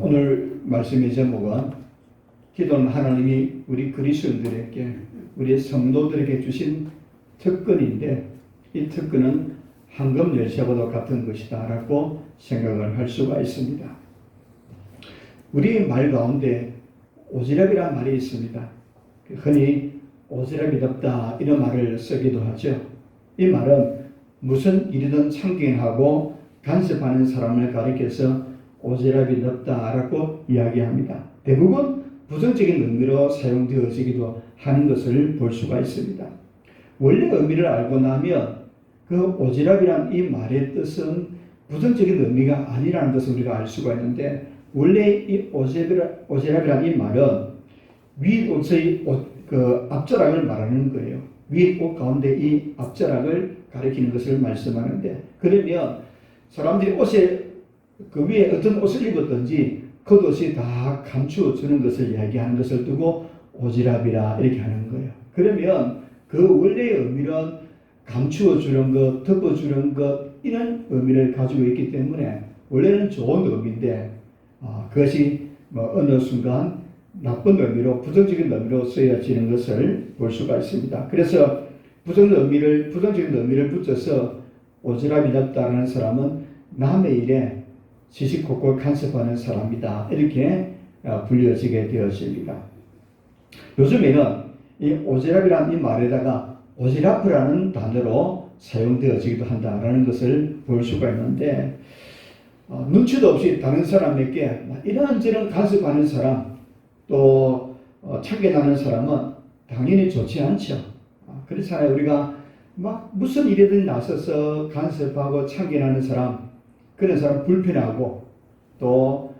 오늘 말씀의 제목은 기도는 하나님이 우리 그리스도인들에게 우리 성도들에게 주신 특권인데 이 특권은 황금 열쇠와도 같은 것이다 라고 생각을 할 수가 있습니다. 우리 말 가운데 오지랖이란 말이 있습니다. 흔히 오지랖이 넓다 이런 말을 쓰기도 하죠. 이 말은 무슨 일이든 참견하고 간섭하는 사람을 가리켜서 오지랖이 넓다라고 이야기합니다. 대부분 부정적인 의미로 사용되어지기도 하는 것을 볼 수가 있습니다. 원래 의미를 알고 나면 그 오지랖이란 이 말의 뜻은 부정적인 의미가 아니라는 것을 우리가 알 수가 있는데 원래 이 오지랖이란 이 말은 윗옷의 앞자락을 말하는 거예요. 윗옷 가운데 이 앞자락을 가리키는 것을 말씀하는데 그러면 사람들이 옷에 그 위에 어떤 옷을 입었든지 겉옷이 다 감추어 주는 것을 이야기하는 것을 두고 오지랖이라 이렇게 하는 거예요. 그러면 그 원래의 의미는 감추어 주는 것, 덮어 주는 것 이런 의미를 가지고 있기 때문에 원래는 좋은 의미인데 그것이 어느 순간 나쁜 의미로 부정적인 의미로 쓰여지는 것을 볼 수가 있습니다. 그래서 부정적인 의미를 붙여서 오지랖이 넓다는 사람은 남의 일에 시시콜콜 간섭하는 사람이다 이렇게 불려지게 되었습니다. 요즘에는 이 오지랖이라는 이 말에다가 오지랖이라는 단어로 사용되어지기도 한다라는 것을 볼 수가 있는데 눈치도 없이 다른 사람에게 이런저런 간섭하는 사람 또 참견하는 사람은 당연히 좋지 않죠. 그렇잖아요. 우리가 막 무슨 일이든 나서서 간섭하고 참견하는 사람 그런 사람 불편하고 또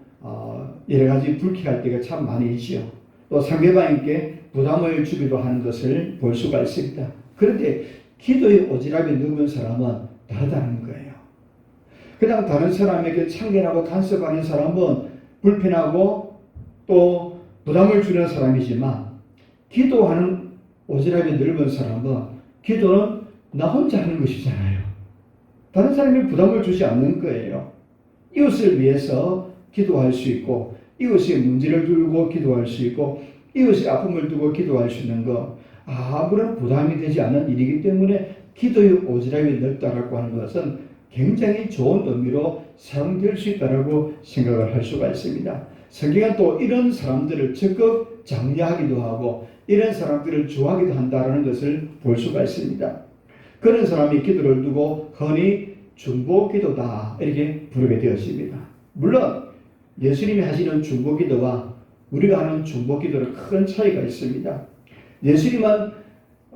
여러 가지 불쾌할 때가 참 많이 있죠. 또 상대방에게 부담을 주기도 하는 것을 볼 수가 있습니다. 그런데 기도의 오지랖이 넓은 사람은 다르다는 거예요. 그냥 다른 사람에게 참견하고 간섭하는 사람은 불편하고 또 부담을 주는 사람이지만 기도하는 오지랖이 넓은 사람은 기도는 나 혼자 하는 것이잖아요. 다른 사람이 부담을 주지 않는 거예요. 이웃을 위해서 기도할 수 있고 이웃이 문제를 두고 기도할 수 있고 이웃의 아픔을 두고 기도할 수 있는 것 아무런 부담이 되지 않는 일이기 때문에 기도의 오지랖이 넓다라고 하는 것은 굉장히 좋은 의미로 사용될 수 있다고 생각을 할 수가 있습니다. 성경은 또 이런 사람들을 적극 장려하기도 하고 이런 사람들을 좋아하기도 한다는 것을 볼 수가 있습니다. 그런 사람이 기도를 두고 흔히 중보기도다 이렇게 부르게 되었습니다. 물론 예수님이 하시는 중보기도와 우리가 하는 중보기도는 큰 차이가 있습니다. 예수님은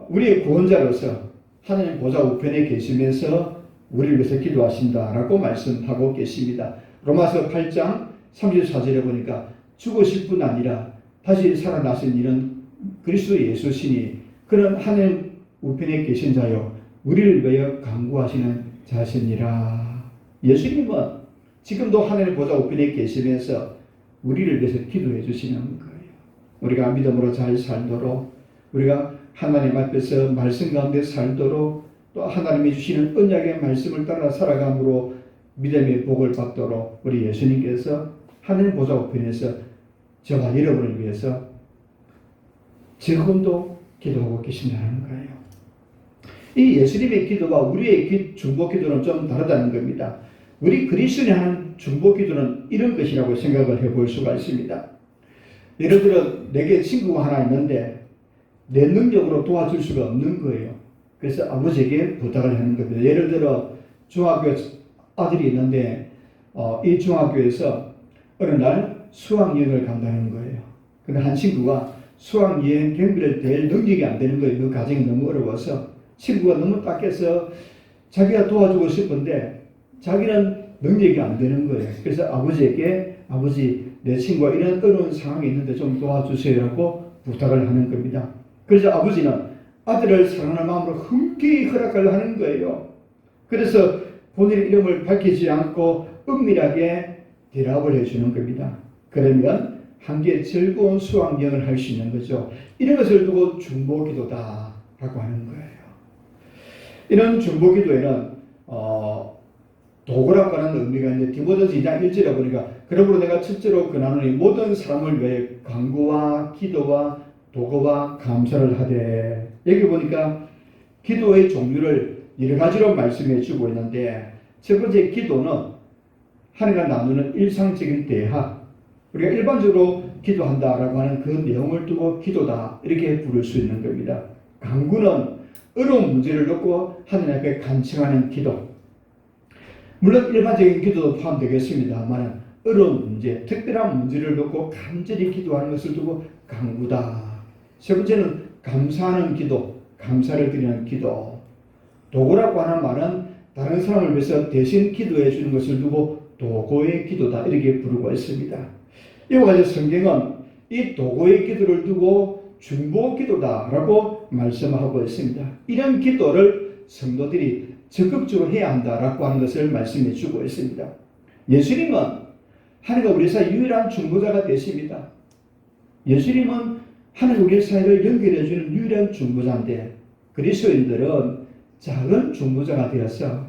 우리의 구원자로서 하나님 보좌 우편에 계시면서 우리를 위해서 기도하신다라고 말씀하고 계십니다. 로마서 8장 34절에 보니까 죽으실 뿐 아니라 다시 살아나신 이는 그리스도 예수시니 그는 하나님 우편에 계신 자요 우리를 위하여 간구하시는 자시니라. 예수님은 지금도 하나님 보좌 우편에 계시면서 우리를 위해서 기도해 주시는 거예요. 우리가 믿음으로 잘 살도록 우리가 하나님 앞에서 말씀 가운데 살도록 또 하나님이 주시는 언약의 말씀을 따라 살아감으로 믿음의 복을 받도록 우리 예수님께서 하나님 보좌 우편에서 저와 여러분을 위해서 지금도 기도하고 계신다는 거예요. 이 예수님의 기도가 우리의 중보 기도는 좀 다르다는 겁니다. 우리 그리스도인이 하는 중보 기도는 이런 것이라고 생각을 해볼 수가 있습니다. 예를 들어 내게 친구가 하나 있는데 내 능력으로 도와줄 수가 없는 거예요. 그래서 아버지에게 부탁을 하는 겁니다. 예를 들어 중학교 아들이 있는데 이 중학교에서 어느 날 수학여행을 간다는 거예요. 근데 한 친구가 수학여행 경비를 댈 능력이 안 되는 거예요. 그 과정이 너무 어려워서 친구가 너무 딱해서 자기가 도와주고 싶은데 자기는 능력이 안 되는 거예요. 그래서 아버지에게 아버지 내 친구가 이런 어려운 상황이 있는데 좀 도와주세요라고 부탁을 하는 겁니다. 그래서 아버지는 아들을 사랑하는 마음으로 흔쾌히 허락을 하는 거예요. 그래서 본인의 이름을 밝히지 않고 은밀하게 대답을 해주는 겁니다. 그러면 한개 즐거운 수학여행을 할 수 있는 거죠. 이런 것을 두고 중보기도다라고 하는 거예요. 이런 중보기도에는 도구라고 하는 의미가 있는데 디모데서 2장 1절에 보니까 그러므로 내가 첫째로 권하노니 모든 사람을 위해 간구와 기도와 도구와 감사를 하되, 여기 보니까 기도의 종류를 여러 가지로 말씀해 주고 있는데, 첫 번째 기도는 하나님과 나누는 일상적인 대화, 우리가 일반적으로 기도한다라고 하는 그 내용을 두고 기도다 이렇게 부를 수 있는 겁니다. 간구는 어려운 문제를 놓고 하나님 앞에 간청하는 기도, 물론 일반적인 기도도 포함되겠습니다만 어려운 문제, 특별한 문제를 놓고 간절히 기도하는 것을 두고 간구다. 세 번째는 감사하는 기도, 감사를 드리는 기도. 도구라고 하는 말은 다른 사람을 위해서 대신 기도해 주는 것을 두고 도구의 기도다 이렇게 부르고 있습니다. 이와 같이 성경은 이 도구의 기도를 두고 중보 기도다라고 말씀하고 있습니다. 이런 기도를 성도들이 적극적으로 해야 한다라고 하는 것을 말씀해 주고 있습니다. 예수님은 하나님과 우리 사이 유일한 중보자가 되십니다. 예수님은 하나님과 우리 사이를 연결해 주는 유일한 중보자인데, 그리스도인들은 작은 중보자가 되어서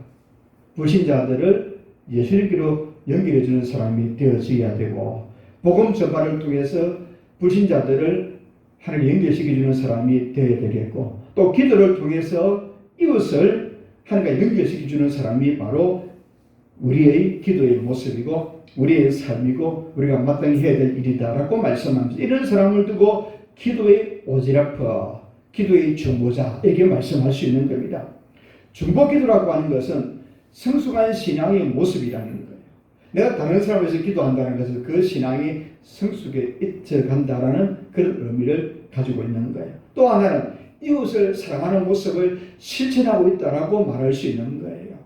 불신자들을 예수님께로 연결해 주는 사람이 되어져야 되고, 복음 전파를 통해서 불신자들을 하나님 연결시켜 주는 사람이 되어야 되겠고, 또 기도를 통해서 이웃을 하나님과 연결시켜 주는 사람이 바로 우리의 기도의 모습이고 우리의 삶이고 우리가 마땅히 해야 될 일이다라고 말씀합니다. 이런 사람을 두고 기도의 오지라퍼, 기도의 중보자에게 말씀할 수 있는 겁니다. 중보기도라고 하는 것은 성숙한 신앙의 모습이라는 거예요. 내가 다른 사람을 위해서 기도한다는 것은 그 신앙이 성숙에 이쳐간다라는 그런 의미를 가지고 있는 거예요. 또 하나는 이웃을 사랑하는 모습을 실천하고 있다라고 말할 수 있는 거예요.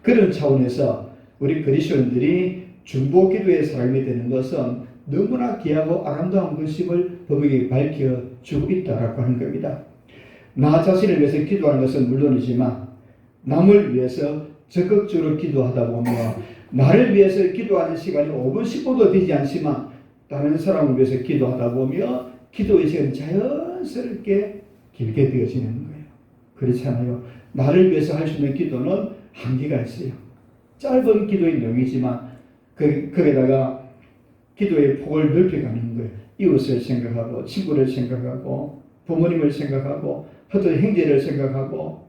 그런 차원에서 우리 그리스도인들이 중보기도의 사람이 되는 것은 너무나 귀하고 아름다운 것임을 범에게 밝혀주고 있다라고 하는 겁니다. 나 자신을 위해서 기도하는 것은 물론이지만 남을 위해서 적극적으로 기도하다 보면 나를 위해서 기도하는 시간이 5분 10분도 되지 않지만 다른 사람을 위해서 기도하다 보면 기도의 시간이 자연스럽게 길게 되어지는 거예요. 그렇잖아요. 나를 위해서 할 수 있는 기도는 한계가 있어요. 짧은 기도의 내용이지만 거기다가 기도의 폭을 넓혀가는 거예요. 이웃을 생각하고 친구를 생각하고 부모님을 생각하고 어떤 형제를 생각하고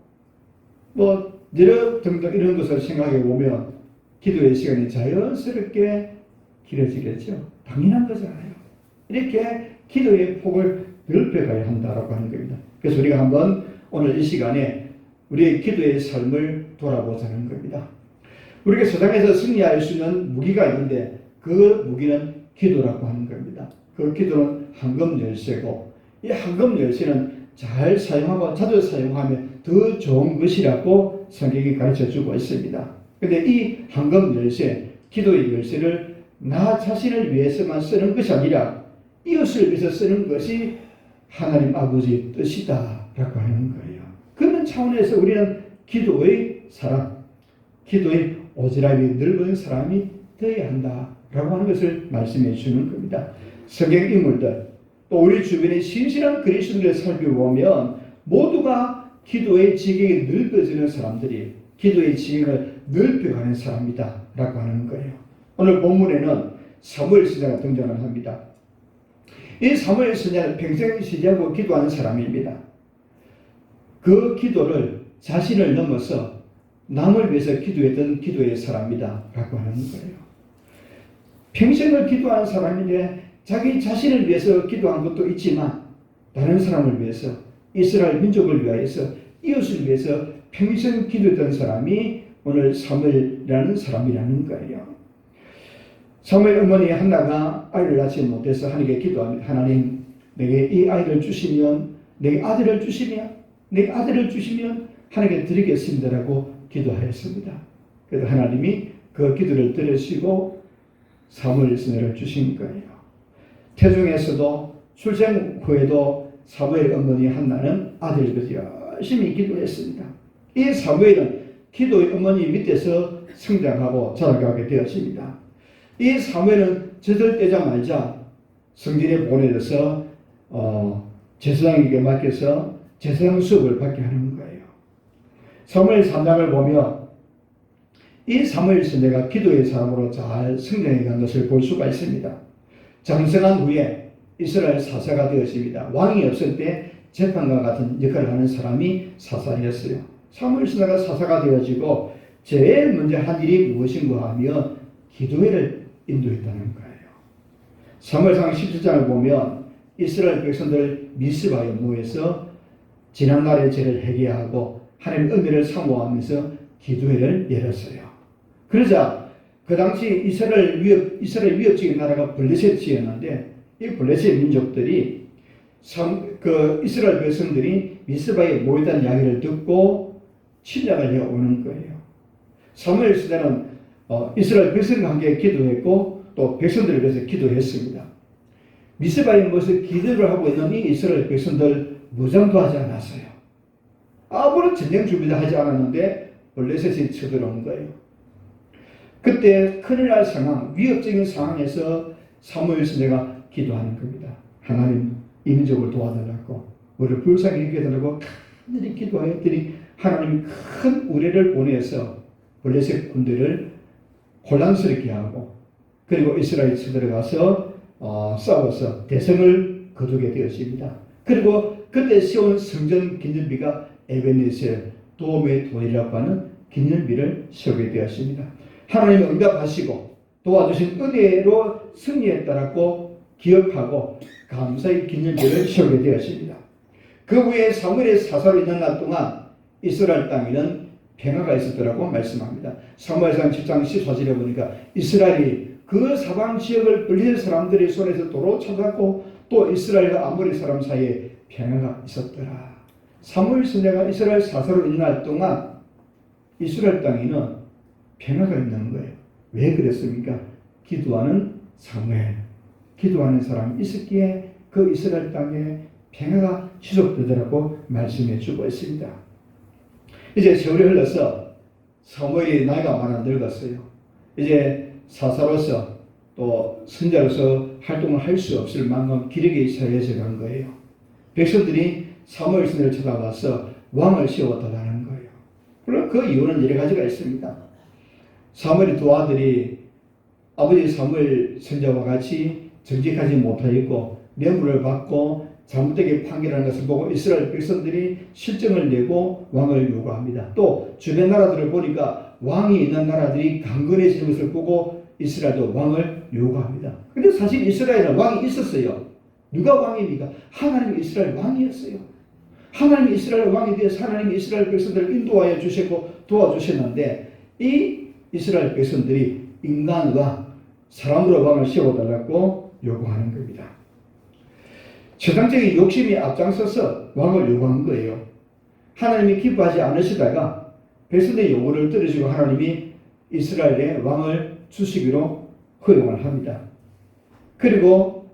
뭐 여러 등등 이런 것을 생각해 보면 기도의 시간이 자연스럽게 길어지겠죠. 당연한 거잖아요. 이렇게 기도의 폭을 넓혀가야 한다라고 하는 겁니다. 그래서 우리가 한번 오늘 이 시간에 우리의 기도의 삶을 돌아보자는 겁니다. 우리가 세상에서 승리할 수 있는 무기가 있는데 그 무기는 기도라고 하는 겁니다. 그 기도는 황금 열쇠고 이 황금 열쇠는 잘 사용하고 자주 사용하면 더 좋은 것이라고 성경이 가르쳐주고 있습니다. 그런데 이 황금 열쇠, 기도의 열쇠를 나 자신을 위해서만 쓰는 것이 아니라 이웃을 위해서 쓰는 것이 하나님 아버지의 뜻이다 라고 하는 거예요. 그런 차원에서 우리는 기도의 사람, 기도의 오지랖이 넓은 사람이 되어야 한다라고 하는 것을 말씀해 주는 겁니다. 성경 인물들, 또 우리 주변의 신실한 그리스도인들을 살펴보면 모두가 기도의 지경이 넓어지는 사람들이 기도의 지경을 넓혀가는 사람이다 라고 하는 거예요. 오늘 본문에는 사무엘 선지자가 등장을 합니다. 이 사무엘 선지자는 평생 시지하고 기도하는 사람입니다. 그 기도를 자신을 넘어서 남을 위해서 기도했던 기도의 사람이다 라고 하는 거예요. 평생을 기도한 사람인데 자기 자신을 위해서 기도한 것도 있지만 다른 사람을 위해서, 이스라엘 민족을 위하여서, 이웃을 위해서 평생 기도했던 사람이 오늘 사무엘이라는 사람이라는 거예요. 사무엘 어머니 한나가 아이를 낳지 못해서 하나님께 기도합니다. 하나님, 내게 이 아이를 주시면, 내게 아들을 주시면 하나님께 드리겠습니다라고 기도하였습니다. 그래서 하나님이 그 기도를 들으시고 사무엘 선지자를 주신 거예요. 태중에서도 출생 후에도 사무엘 어머니 한나는 아들을 위해서 열심히 기도했습니다. 이 사무엘은 기도의 어머니 밑에서 성장하고 자라가게 되었습니다. 이 사무엘은 젖을 떼자마자 성전에 보내져서 제사장에게 맡겨서 제사장 수업을 받게 하는 거예요. 사무엘 3장을 보면 이 사무엘 선지자가 기도의 사람으로 잘 성장해 간 것을 볼 수가 있습니다. 장성한 후에 이스라엘 사사가 되었습니다. 왕이 없을 때 재판과 같은 역할을 하는 사람이 사사였어요. 사무엘 선지자가 사사가 되어지고 제일 먼저 한 일이 무엇인가 하면 기도회를 인도했다는 거예요. 사무엘상 17장을 보면 이스라엘 백성들 미스바에 모여서 지난날의 죄를 회개하고 하나님의 은혜를 사모하면서 기도회를 열었어요. 그러자 그 당시 이스라엘 위협적인 나라가 블레셋이었는데 이 블레셋 민족들이 이스라엘 백성들이 미스바에 모였다는 이야기를 듣고 침략을 해오는 거예요. 사무엘 시대는 이스라엘 백성과 함께 기도했고 또 백성들을 위해서 기도했습니다. 미스바에 모여서 기도를 하고 있는 이 이스라엘 백성들 무장도 하지 않았어요. 아무런 전쟁 준비도 하지 않았는데 블레셋이 쳐들어온 거예요. 그때 큰일 날 상황, 위협적인 상황에서 사무엘 선지자가 기도하는 겁니다. 하나님 이 민족을 도와달라고, 우리를 불쌍히 여겨달라고 간절히 기도하였더니 하나님이 큰 우레를 보내서 블레셋 군대를 혼란스럽게 하고 그리고 이스라엘에 들어가서 싸워서 대성을 거두게 되었습니다. 그리고 그때 세운 성전 기념비가 에베네셀 도움의 돌이라고 하는 기념비를 세우게 되었습니다. 하나님은 응답하시고 도와주신 은혜로 승리했다라고 기억하고 감사의 기념비를 세우게 되었습니다. 그 후에 사무엘의 사사로 있는 날 동안 이스라엘 땅에는 평화가 있었더라고 말씀합니다. 사무엘상 10장 14절에 보니까 이스라엘이 그 사방 지역을 블레셋 사람들의 손에서 도로 찾았고 또 이스라엘과 아모리 사람 사이에 평화가 있었더라. 사무엘 선지자가 이스라엘 사사로 있는 날 동안 이스라엘 땅에는 평화가 있는 거예요. 왜 그랬습니까? 기도하는 사무엘, 기도하는 사람이 있었기에 그 이스라엘 땅에 평화가 지속되더라고 말씀해 주고 있습니다. 이제 세월이 흘러서 사무엘이 나이가 많아 늙었어요. 이제 사사로서 또 선지자로서 활동을 할 수 없을 만큼 기력이 차여져 간 거예요. 백성들이 사무엘 선지자를 찾아와서 왕을 세워달라는 거예요. 물론 그 이유는 여러 가지가 있습니다. 사무엘의 두 아들이 아버지 사무엘 선지자와 같이 정직하지 못하였고 뇌물을 받고 잘못되게 판결하는 것을 보고 이스라엘 백성들이 실정을 내고 왕을 요구합니다. 또 주변 나라들을 보니까 왕이 있는 나라들이 강건해지는 것을 보고 이스라엘도 왕을 요구합니다. 그런데 사실 이스라엘은 왕이 있었어요. 누가 왕입니까? 하나님이 이스라엘 왕이었어요. 하나님이 이스라엘 왕이 되어서 하나님이 이스라엘 백성들을 인도하여 주셨고 도와주셨는데 이 이스라엘 백성들이 인간과 사람으로 왕을 세워달라고 요구하는 겁니다. 세상적인 욕심이 앞장서서 왕을 요구한 거예요. 하나님이 기뻐하지 않으시다가 백성의 요구를 들으시고 하나님이 이스라엘의 왕을 주시기로 허용을 합니다. 그리고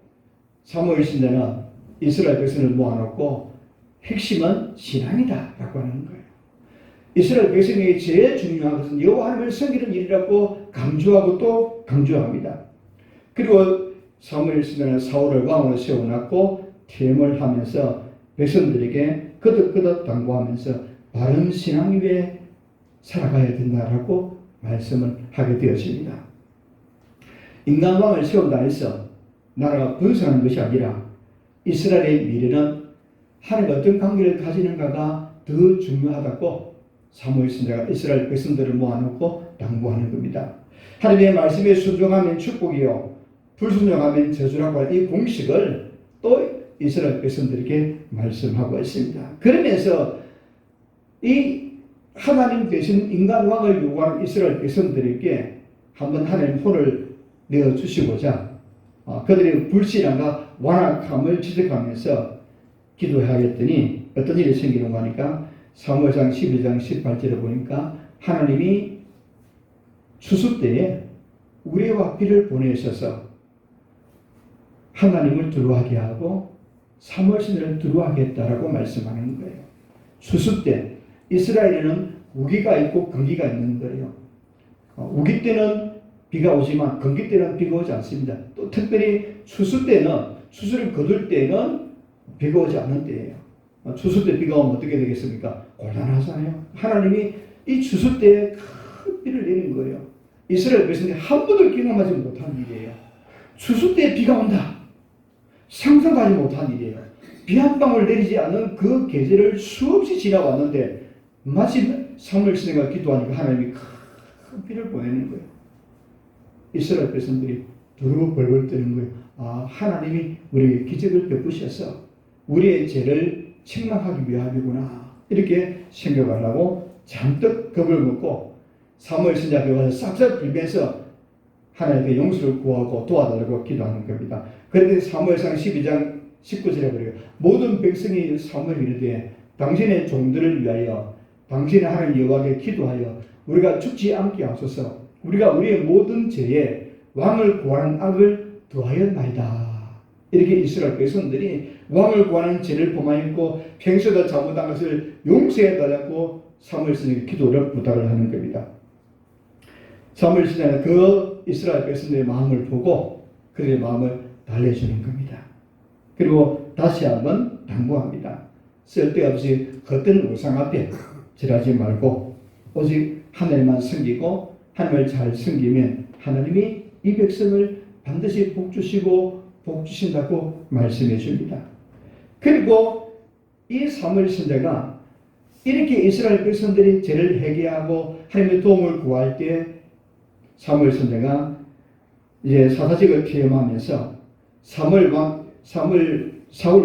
사무엘 선지자는 이스라엘 백성을 모아놓고 핵심은 신앙이다 라고 하는 거예요. 이스라엘 백성에게 제일 중요한 것은 여호와 하나님을 섬기는 일이라고 강조하고 또 강조합니다. 그리고 사무엘 선지자는 사울을 왕으로 세워놨고 퇴임을 하면서 백성들에게 거듭거듭 당부하면서 바른 신앙 위에 살아가야 된다라고 말씀을 하게 되었습니다. 인간 왕을 세운다 해서 나라가 번성하는 것이 아니라 이스라엘의 미래는 하나님과 어떤 관계를 가지는가가 더 중요하다고 사무엘 선지자가 이스라엘 백성들을 모아놓고 당부하는 겁니다. 하나님의 말씀에 순종하면 축복이요 불순종하면 저주라고 하는 이 공식을 또 이스라엘 백성들에게 말씀하고 있습니다. 그러면서 이 하나님 대신 인간 왕을 요구하는 이스라엘 백성들에게 한번 하나님 혼을 내어주시고자 그들의 불신앙과 완악함을 지적하면서 기도하였더니 어떤 일이 생기는가 하니까 사무엘상 12장 18절에 보니까 하나님이 추수 때에 우레와 비를 보내셔서 하나님을 두려워하게 하고 사무엘 선지자를 두려워하게 했다라고 말씀하는 거예요. 추수 때 이스라엘에는 우기가 있고 건기가 있는 거예요. 우기 때는 비가 오지만 건기 때는 비가 오지 않습니다. 또 특별히 추수 때는 추수를 거둘 때는 비가 오지 않는 때예요. 추수 때 비가 오면 어떻게 되겠습니까? 곤란하잖아요. 하나님이 이 추수 때에 큰 비를 내린 거예요. 이스라엘 백성들이 한 번도 경험하지 못한 일이에요. 추수 때 비가 온다. 상상하지 못한 일이에요. 비 한 방울 내리지 않은 그 계절을 수없이 지나왔는데 마침 사무엘 선생가 기도하니까 하나님이 큰 비를 보내는 거예요. 이스라엘 백성들이 두루 벌벌 떠는 거예요. 아, 하나님이 우리에게 기적을 베푸셔서 우리의 죄를 책망하기 위함이구나. 이렇게 생각을 하고 잔뜩 겁을 먹고 사무엘 선지자 앞에 가서 싹싹 빌면서 하나님께 용서를 구하고 도와달라고 기도하는 겁니다. 그런데 사무엘상 12장 19절에 그래요. 모든 백성이 사무엘에게 이르되 당신의 종들을 위하여 당신의 하나님 여호와께 기도하여 우리가 죽지 않게 하소서. 우리가 우리의 모든 죄에 왕을 구하는 악을 더하였나이다. 이렇게 이스라엘 백성들이 왕을 구하는 죄를 범하였고 평소에도 잘못한 것을 용서해달라고 사무엘 선지자에게 기도를 부탁을 하는 겁니다. 사무엘 선지자는 그 이스라엘 백성들의 마음을 보고 그들의 마음을 달래주는 겁니다. 그리고 다시 한번 당부합니다. 쓸데없이 겉은 우상 앞에 절하지 말고 오직 하나님만 섬기고 하나님을 잘 섬기면 하나님이 이 백성을 반드시 복주시고 복주신다고 말씀해 줍니다. 그리고 이 사무엘 선지자가 이렇게 이스라엘 백성들이 죄를 회개하고 하나님의 도움을 구할 때 사무엘 선지자가 이제 사사직을 퇴임하면서 사울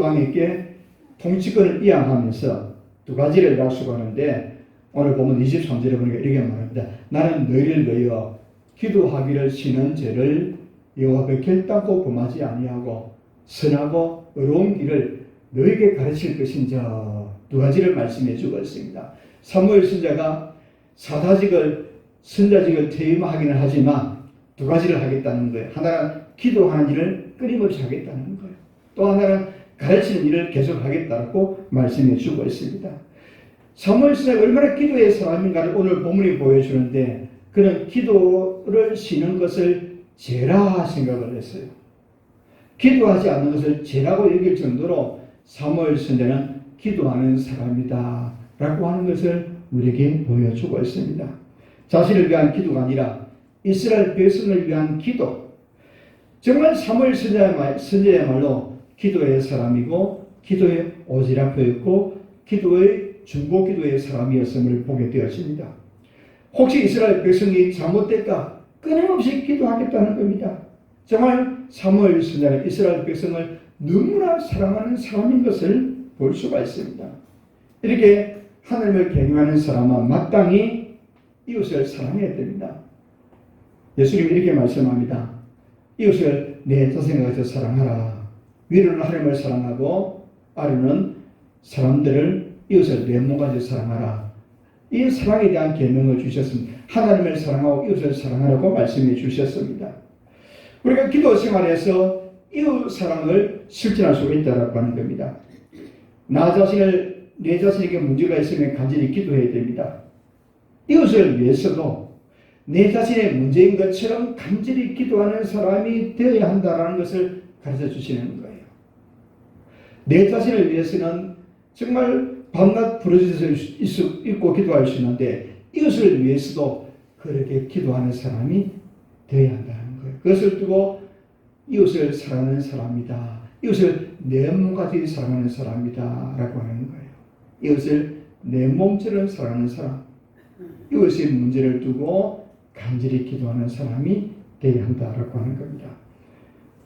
왕에게 통치권을 이양하면서 두 가지를 약속하는데 오늘 보면 23절에 보니까 이렇게 말합니다. 나는 너희를 위하여 기도하기를 쉬는 죄를 여호와 앞에 결단코 범하지 아니하고 선하고 의로운 길을 너희에게 가르칠 것인자. 두 가지를 말씀해 주고 있습니다. 사무엘 선지자가 사사직을 선자직을 퇴임하기는 하지만 두 가지를 하겠다는 거예요. 하나는 기도하는 일을 끊임없이 하겠다는 거예요. 또 하나는 가르치는 일을 계속하겠다고 말씀해 주고 있습니다. 사무엘 선지자가 얼마나 기도의 사람인가를 오늘 본문이 보여주는데 그는 기도를 쉬는 것을 죄라 생각을 했어요. 기도하지 않는 것을 죄라고 여길 정도로 사무엘 선지자는 기도하는 사람이다 라고 하는 것을 우리에게 보여주고 있습니다. 자신을 위한 기도가 아니라 이스라엘 백성을 위한 기도. 정말 사무엘 선지자야말로 기도의 사람이고 기도의 오지랖이었고 기도의 중보 기도의 사람이었음을 보게 되었습니다. 혹시 이스라엘 백성이 잘못될까 끊임없이 기도하겠다는 겁니다. 정말 사무엘 선지자는 이스라엘 백성을 너무나 사랑하는 사람인 것을 볼 수가 있습니다. 이렇게 하나님을 경외하는 사람은 마땅히 이웃을 사랑해야 됩니다. 예수님이 이렇게 말씀합니다. 이웃을 내 자신과 같이 사랑하라. 위로는 하나님을 사랑하고 아래는 사람들을 이웃을 내 몸같이 사랑하라. 이 사랑에 대한 계명을 주셨습니다. 하나님을 사랑하고 이웃을 사랑하라고 말씀해 주셨습니다. 우리가 기도 생활에서 이웃 사랑을 실천할 수 있다고 하는 겁니다. 내 자신에게 문제가 있으면 간절히 기도해야 됩니다. 이웃을 위해서도 내 자신의 문제인 것처럼 간절히 기도하는 사람이 되어야 한다는 것을 가르쳐 주시는 거예요. 내 자신을 위해서는 정말 밤낮 부르짖을 수 있고 기도할 수 있는데 이웃을 위해서도 그렇게 기도하는 사람이 되어야 한다는 거예요. 그것을 두고 이웃을 사랑하는 사람이다. 이웃을 내 몸같이 사랑하는 사람이다 라고 하는 거예요. 이웃을 내 몸처럼 사랑하는 사람. 이웃의 문제를 두고 간절히 기도하는 사람이 되어야 한다라고 하는 겁니다.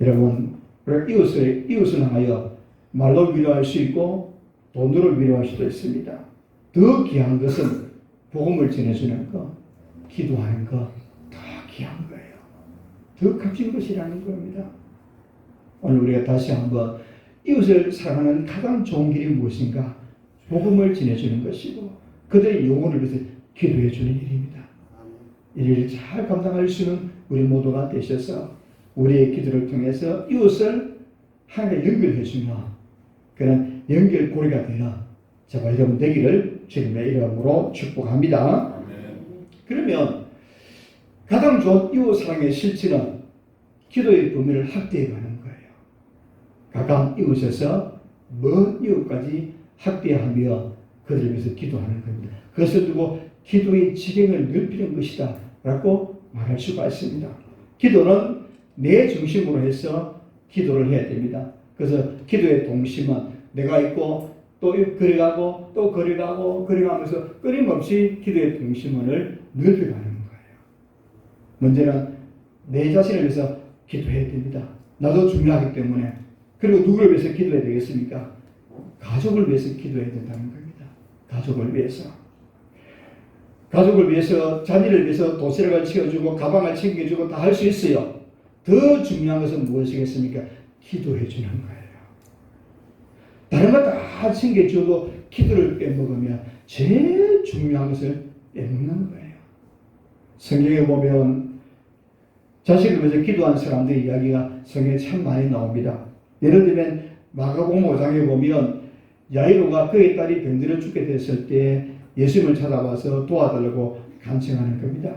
여러분, 이웃을 향하여 말로 위로할 수 있고 돈으로 위로할 수도 있습니다. 더 귀한 것은 복음을 전해주는 것, 기도하는 것, 더 귀한 거예요. 더 값진 것이라는 겁니다. 오늘 우리가 다시 한번 이웃을 사랑하는 가장 좋은 길이 무엇인가? 복음을 전해주는 것이고 그들의 영혼을 위해서 기도해 주는 일입니다. 이 일을 잘 감당할 수 있는 우리 모두가 되셔서 우리의 기도를 통해서 이웃을 하나님께 연결해 주며 그런 연결고리가 되어 저와 여러분 되기를 주님의 이름으로 축복합니다. 그러면 가장 좋은 이웃 사랑의 실천은 기도의 범위를 확대해 가는 거예요. 가까운 이웃에서 먼 이웃까지 확대하며 그들을 위해서 기도하는 겁니다. 그것을 두고 기도의 지경을 넓히는 것이다 라고 말할 수가 있습니다. 기도는 내 중심으로 해서 기도를 해야 됩니다. 그래서 기도의 동심은 내가 있고 또 그려가고 또 그려가고 그려가면서 끊임없이 기도의 동심원을 넓혀가는 거예요. 문제는 내 자신을 위해서 기도해야 됩니다. 나도 중요하기 때문에. 그리고 누구를 위해서 기도해야 되겠습니까? 가족을 위해서 기도해야 된다는 겁니다. 가족을 위해서. 가족을 위해서, 자녀를 위해서 도시락을 채워주고 가방을 챙겨주고 다 할 수 있어요. 더 중요한 것은 무엇이겠습니까? 기도해 주는 거예요. 다른 거 다 챙겨줘도 기도를 빼먹으면 제일 중요한 것을 빼먹는 거예요. 성경에 보면 자식을 위해서 기도한 사람들의 이야기가 성경에 참 많이 나옵니다. 예를 들면 마가복음 5장에 보면 야이로가 그의 딸이 병들어 죽게 됐을 때 예수님을 찾아와서 도와달라고 간청하는 겁니다.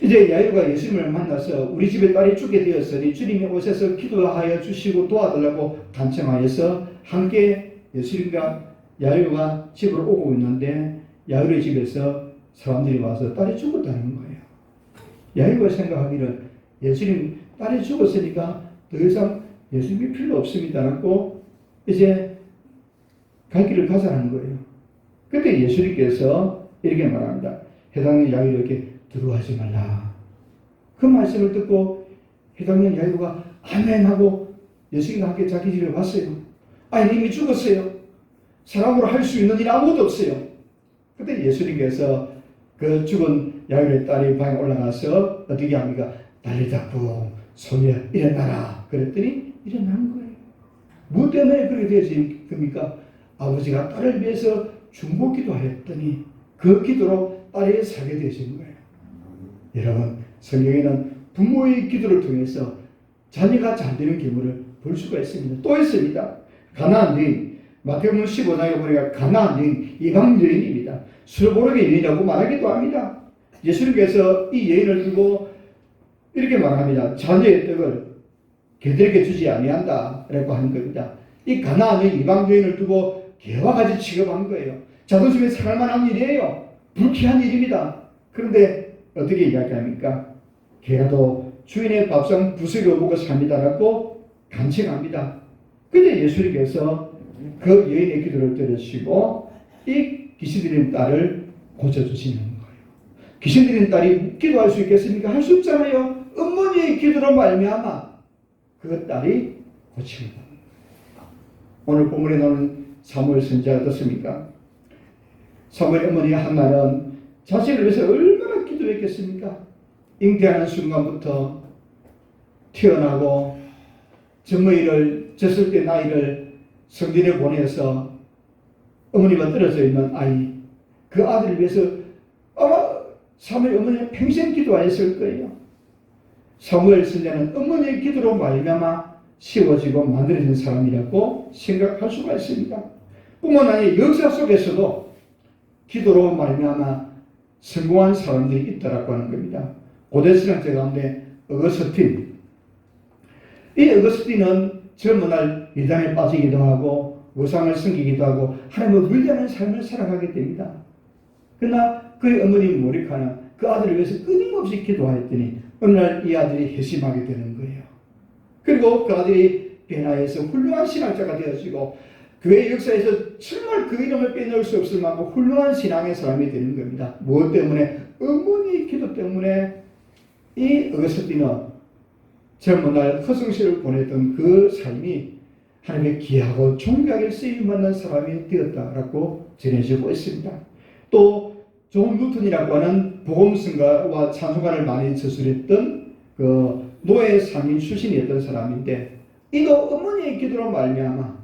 이제 야이로가 예수님을 만나서 우리 집에 딸이 죽게 되었으니 주님이 오셔서 기도하여 주시고 도와달라고 간청하여서 함께 예수님과 야이로가 집으로 오고 있는데 야이로의 집에서 사람들이 와서 딸이 죽었다는 거예요. 야이로가 생각하기를 예수님 딸이 죽었으니까 더 이상 예수님이 필요 없습니다라고 이제 갈 길을 가자는 거예요. 그때 예수님께서 이렇게 말합니다. 해당의 야이로에게 들어가지 말라. 그 말씀을 듣고 해당의 야이로가 아멘하고 예수님과 함께 자기 집에 왔어요. 아니 이미 죽었어요. 사람으로 할 수 있는 일 아무것도 없어요. 그때 예수님께서 그 죽은 야이로의 딸이 방에 올라가서 어떻게 합니까? 달리다고 소녀 일어나라. 그랬더니 일어난 거예요. 뭐 때문에 그렇게 되지 겁니까? 아버지가 딸을 위해서 중보기도 하였더니 그 기도로 딸이 살게 되신 거예요. 여러분, 성경에는 부모의 기도를 통해서 자녀가 잘 되는 경우를 볼 수가 있습니다. 또 있습니다. 가나안 여인, 마태복음 15장에 보니까 가나안 여인, 이방 여인입니다. 술보르게 여인이라고 말하기도 합니다. 예수님께서 이 여인을 두고 이렇게 말합니다. 자녀의 떡을 개들에게 주지 아니한다 라고 하는 겁니다. 이 가나안 여인, 이방 여인을 두고 개와 같이 취급한 거예요. 자존심이 상할 만한 일이에요. 불쾌한 일입니다. 그런데 어떻게 이야기합니까? 개라도 주인의 밥상 부스러워 보고 삽니다라고 간청합니다. 그런데 예수님께서 그 여인의 기도를 들으시고 이 귀신 들린 딸을 고쳐주시는 거예요. 귀신 들린 딸이 기도할 수 있겠습니까? 할 수 없잖아요. 어머니의 기도로 말미암아 그 딸이 고치는 거예요. 오늘 본문에 나오는 사무엘 선지자가 어떻습니까? 사무엘 어머니 한나는 자신을 위해서 얼마나 기도했겠습니까? 잉태하는 순간부터 태어나고 정머리를 졌을 때 나이를 성전에 보내서 어머니가 떨어져 있는 아이, 그 아들을 위해서 아마 사무엘 어머니는 평생 기도하였을 거예요. 사무엘 선지자는 어머니의 기도로 말미암아 세워지고 만들어진 사람이라고 생각할 수가 있습니다. 뿐만 아니라 역사 속에서도 기도로 말미암아 성공한 사람들이 있다라고 하는 겁니다. 고대 신학자 가운데 어거스틴, 이 어거스틴은 젊은 날 이단에 빠지기도 하고 우상을 섬기기도 하고 하나님을 물리하는 삶을 살아가게 됩니다. 그러나 그의 어머니 모리카는 그 아들을 위해서 끊임없이 기도하였더니 어느 날 이 아들이 회심하게 되는 거예요. 그리고 그 아들이 베나에서 훌륭한 신학자가 되어지고 교회 역사에서 정말 그 이름을 빼놓을 수 없을 만큼 훌륭한 신앙의 사람이 되는 겁니다. 무엇 때문에? 어머니의 기도 때문에 이 어거스틴은 젊은 날 허송세를 보냈던 그 삶이 하나님의 귀하고 존귀하게 쓰임받는 사람이 되었다라고 전해지고 있습니다. 또 존 뉴턴이라고 하는 복음성가와 찬송가를 많이 저술했던 그 노예 상인 출신이었던 사람인데 이도 어머니의 기도로 말미암아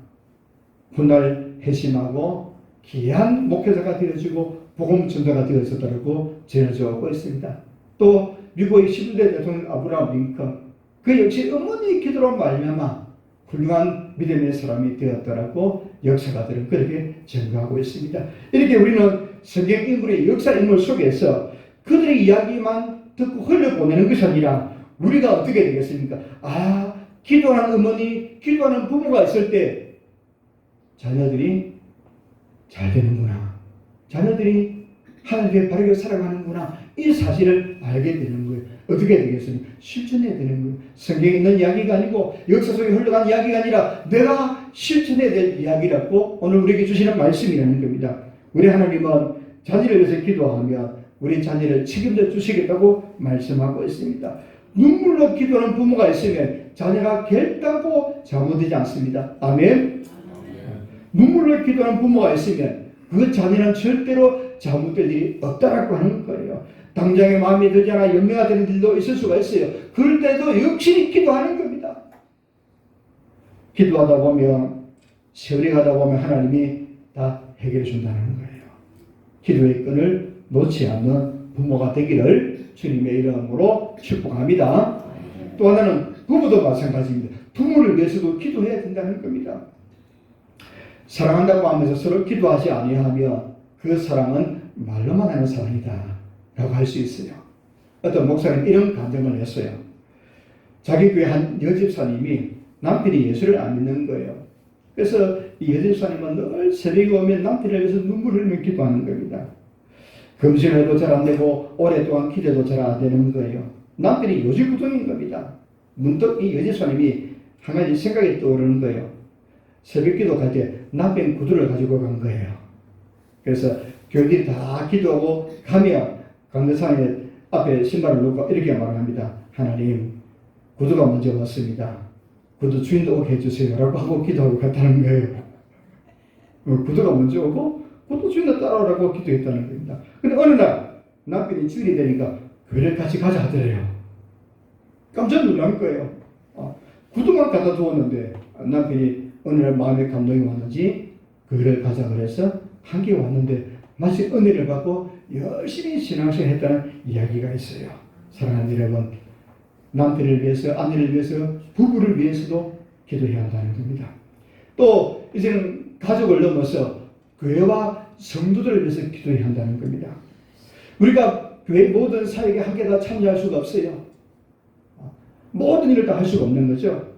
훗날 회심하고 귀한 목회자가 되어지고 복음 전도가 되어졌다고 전해지고 있습니다. 또 미국의 11대 대통령 아브라함 링컨, 그 역시 어머니의 기도로 말미암아 훌륭한 믿음의 사람이 되었다라고 역사가들은 그렇게 증거하고 있습니다. 이렇게 우리는 성경 인물의 역사 인물 속에서 그들의 이야기만 듣고 흘려보내는 것이 아니라 우리가 어떻게 되겠습니까? 아, 기도하는 어머니, 기도하는 부모가 있을 때 자녀들이 잘 되는구나. 자녀들이 하나님 위해 바르게 살아가는구나. 이 사실을 알게 되는 거예요. 어떻게 되겠습니까? 실천해야 되는 거예요. 성경에 있는 이야기가 아니고 역사 속에 흘러간 이야기가 아니라 내가 실천해야 될 이야기라고 오늘 우리에게 주시는 말씀이라는 겁니다. 우리 하나님은 자녀를 위해서 기도하면 우리 자녀를 책임져 주시겠다고 말씀하고 있습니다. 눈물로 기도하는 부모가 있으면 자녀가 결단코 잘못되지 않습니다. 아멘. 눈물로 기도하는 부모가 있으면 그 자녀는 절대로 잘못될 일이 없다라고 하는 거예요. 당장에 마음에 들지 않아 연매가 되는 일도 있을 수가 있어요. 그럴 때도 역시 기도하는 겁니다. 기도하다 보면 세월이 가다 보면 하나님이 다 해결해 준다는 거예요. 기도의 끈을 놓지 않는 부모가 되기를 주님의 이름으로 축복합니다. 또 하나는 부부도 마찬가지입니다. 부모를 위해서도 기도해야 된다는 겁니다. 사랑한다고 하면서 서로 기도하지 아니하면 그 사랑은 말로만 하는 사랑이다 라고 할 수 있어요. 어떤 목사는 이런 간증을 했어요. 자기 교회 한 여집사님이 남편이 예수를 안 믿는 거예요. 그래서 이 여집사님은 늘 새벽에 오면 남편을 위해서 눈물을 흘리며 기도하는 겁니다. 금식해도 잘 안 되고 오랫동안 기도도 잘 안 되는 거예요. 남편이 요지부동인 겁니다. 문득 이 여집사님이 한 가지 생각이 떠오르는 거예요. 새벽 기도 갈 때 남편 구두를 가지고 간 거예요. 그래서 교인들이 다 기도하고 가면 강대상에 앞에 신발을 놓고 이렇게 말합니다. 하나님, 구두가 먼저 왔습니다. 구두 주인도 오게 해주세요 라고 하고 기도하고 갔다는 거예요. 구두가 먼저 오고 구두 주인도 따라오라고 기도했다는 겁니다. 근데 어느 날 남편이 주일이 되니까 교회를 같이 가자 하더래요. 깜짝 놀란 거예요. 구두만 갖다 두었는데 남편이 어느 날 마음에 감동이 왔는지 교회를 가자 그래서 함께 왔는데 마치 은혜를 받고 열심히 신앙생활 했다는 이야기가 있어요. 사랑하는 여러분, 남편을 위해서, 아내를 위해서, 부부를 위해서도 기도해야 한다는 겁니다. 또 이제는 가족을 넘어서 교회와 성도들을 위해서 기도해야 한다는 겁니다. 우리가 교회 모든 사역에 함께 다 참여할 수가 없어요. 모든 일을 다 할 수가 없는 거죠.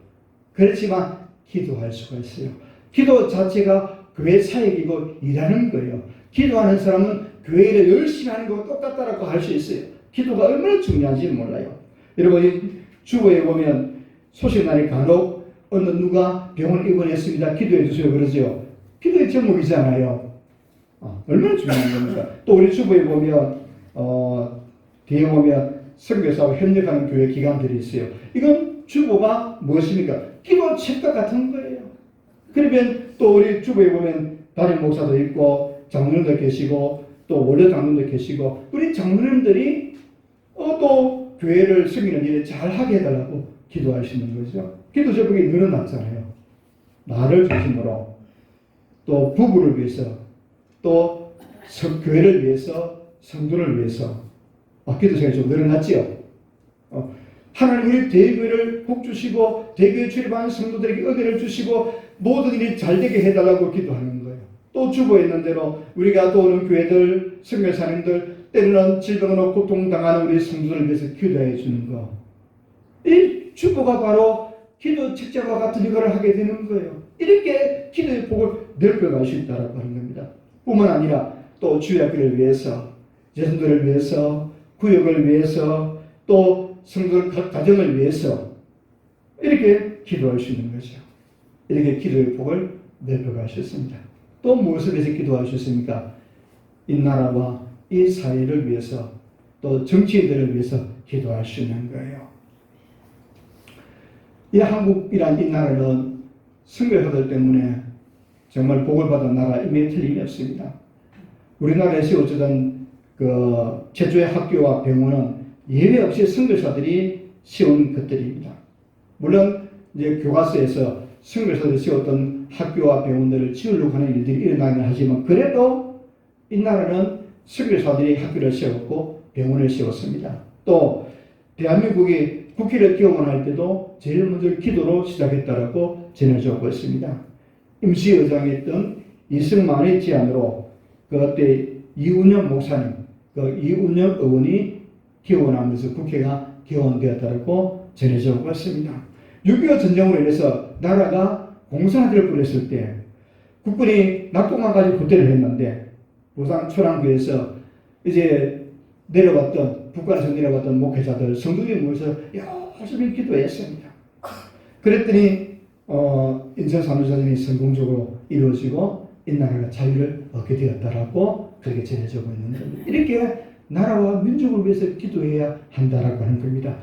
그렇지만 기도할 수가 있어요. 기도 자체가 교회 사역이고 일하는 거예요. 기도하는 사람은 교회 일을 열심히 하는 것과 똑같다라고 할 수 있어요. 기도가 얼마나 중요한지 몰라요. 여러분, 주보에 보면 소식날에 간혹 어느 누가 병을 입원했습니다. 기도해 주세요 그러죠. 기도의 제목이잖아요. 얼마나 중요한 겁니까? 또 우리 주보에 보면 뒤에 보면 선교사와 협력하는 교회 기관들이 있어요. 이건 주보가 무엇입니까? 기도 책과 같은 거예요. 그러면 또 우리 주보에 보면 담임 목사도 있고 장로님도 계시고 또 원로 장로님도 계시고 우리 장로님들이 또 교회를 섬기는 일에 잘하게 해달라고 기도하시는 거죠. 기도 제목이 늘어났잖아요. 나를 중심으로 또 부부를 위해서 또 교회를 위해서 성도를 위해서 기도 제목이 좀 늘어났지요. 하나님 우리 대교회를 복 주시고 대교회 출입하는 성도들에게 은혜를 주시고 모든 일이 잘되게 해달라고 기도하는 거예요. 또 주보에 있는 대로 우리가 도우는 교회들, 선교사님들, 때로는 질병으로 고통당하는 우리 성도들을 위해서 기도해 주는 거. 이 주보가 바로 기도 책자와 같은 이거를 하게 되는 거예요. 이렇게 기도의 폭을 넓혀갈 수 있다고 하는 겁니다. 뿐만 아니라 또 주야기를 위해서, 제성들을 위해서, 구역을 위해서, 또 성도들 가정을 위해서 이렇게 기도할 수 있는 거죠. 이렇게 기도의 폭을 넓혀갈 수 있습니다. 또 무엇을 위해서 기도할 수 있습니까? 이 나라와 이 사회를 위해서 또 정치인들을 위해서 기도할 수 있는 거예요. 이 한국이란 이 나라는 선교사들 때문에 정말 복을 받은 나라임에 틀림이 없습니다. 우리나라에 세워지던 그 최초의 학교와 병원은 예외 없이 선교사들이 세운 것들입니다. 물론 이제 교과서에서 선교사들이 세웠던 학교와 병원들을 지으려고 하는 일들이 일어나긴 하지만 그래도 이 나라는 선교사들이 학교를 세웠고 병원을 세웠습니다. 또 대한민국이 국회를 개원할 때도 제일 먼저 기도로 시작했다라고 전해주고 있습니다. 임시의장이었던 이승만의 제안으로 그때 이운영 목사님, 그 이운영 의원이 개원하면서 국회가 개원되었다고 전해주고 있습니다. 6.25 전쟁으로 인해서 나라가 공산화될 뻔했을 때 국군이 낙동강까지 후퇴를 했는데 부산 초랑구에서 이제 내려왔던 북한에서 내려왔던 목회자들 성도들이 모여서 열심히 기도했습니다. 그랬더니 인천 산후조정이 성공적으로 이루어지고 이 나라가 자유를 얻게 되었다라고 그렇게 전해지고 있는 겁니다. 이렇게 나라와 민족을 위해서 기도해야 한다라고 하는 겁니다.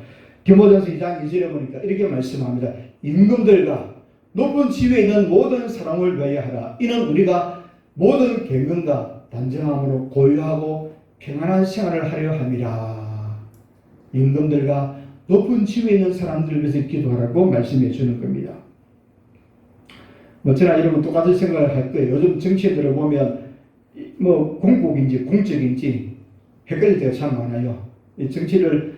디모데전서 2장 2절에 보니까 이렇게 말씀합니다. 임금들과 높은 지위에 있는 모든 사람을 위하여 하라. 이는 우리가 모든 경건과 단정함으로 고요하고 평안한 생활을 하려 함이라. 임금들과 높은 지위에 있는 사람들을 위해서 기도하라고 말씀해 주는 겁니다. 저나 여러분 똑같은 생각을 할 거예요. 요즘 정치인들을 보면 공복인지 공적인지 헷갈릴 때가 참 많아요. 이 정치를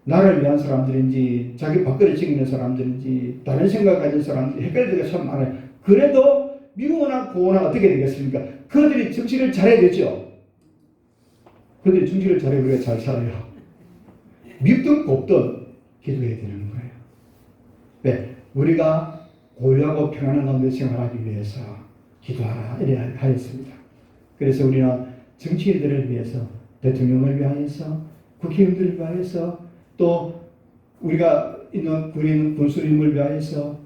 나를 위한 사람들인지 자기 밥그릇 챙기는 사람들인지 다른 생각을 가진 사람들이 헷갈릴 때가 참 많아요. 그래도 미우나 고우나 어떻게 되겠습니까? 그들이 정치를 잘해야 되죠. 그들이 정치를 잘해 우리가 잘 살아요. 밉든 곱든 기도해야 되는 거예요. 왜? 우리가 고요하고 평안한 가운데 생활하기 위해서 기도하라 이래 하였습니다. 그래서 우리는 정치인들을 위해서, 대통령을 위하여서, 국회의원들을 위하여서, 또 우리가 있는 군수님을 위하여서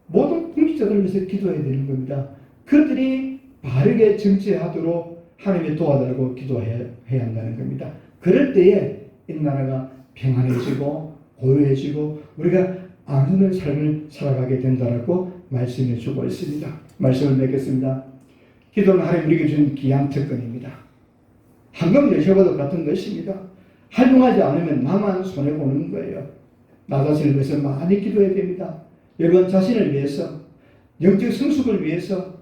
모든 공직자들을 위해서 기도해야 되는 겁니다. 그들이 바르게 정치하도록 하나님의 도와달라고 기도해야 한다는 겁니다. 그럴 때에 이 나라가 평안해지고 고요해지고 우리가 안전한 삶을 살아가게 된다라고 말씀해 주고 있습니다. 말씀을 맺겠습니다. 기도는 하나님 우리에게 주는 귀한 특권입니다. 황금 열쇠와도 같은 것입니다. 활용하지 않으면 나만 손해보는 거예요. 나 자신을 위해서 많이 기도해야 됩니다. 여러분 자신을 위해서, 영적 성숙을 위해서,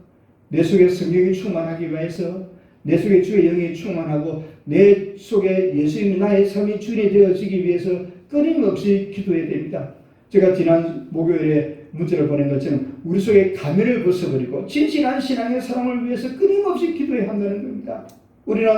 내 속에 성령이 충만하기 위해서, 내 속에 주의 영이 충만하고 내 속에 예수님이 나의 삶이 주인이 되어지기 위해서 끊임없이 기도해야 됩니다. 제가 지난 목요일에 문자를 보낸 것처럼 우리 속에 가면을 벗어버리고 진실한 신앙의 사람을 위해서 끊임없이 기도해야 한다는 겁니다. 우리는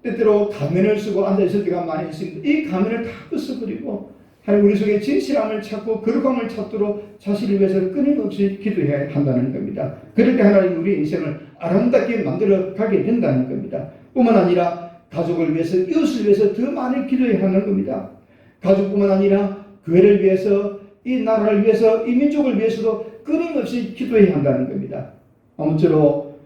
때때로 가면을 쓰고 앉아있을 때가 많이 있습니다. 이 가면을 다 벗어버리고 하나님 우리 속에 진실함을 찾고 거룩함을 찾도록 자신을 위해서 끊임없이 기도해야 한다는 겁니다. 그럴 때 하나님 우리 인생을 아름답게 만들어 가게 된다는 겁니다. 뿐만 아니라 가족을 위해서, 이웃을 위해서 더 많이 기도해야 하는 겁니다. 가족뿐만 아니라 교회를 위해서, 이 나라를 위해서, 이 민족을 위해서도 끊임없이 기도해야 한다는 겁니다. 아무쪼록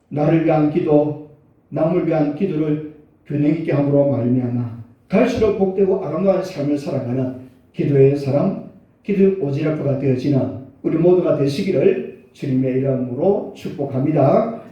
나를 위한 기도, 남을 위한 기도를 균형 있게 함으로 말미암아 갈수록 복되고 아름다운 삶을 살아가는 기도의 사람, 기도의 오지라프가 되어지는 우리 모두가 되시기를 주님의 이름으로 축복합니다.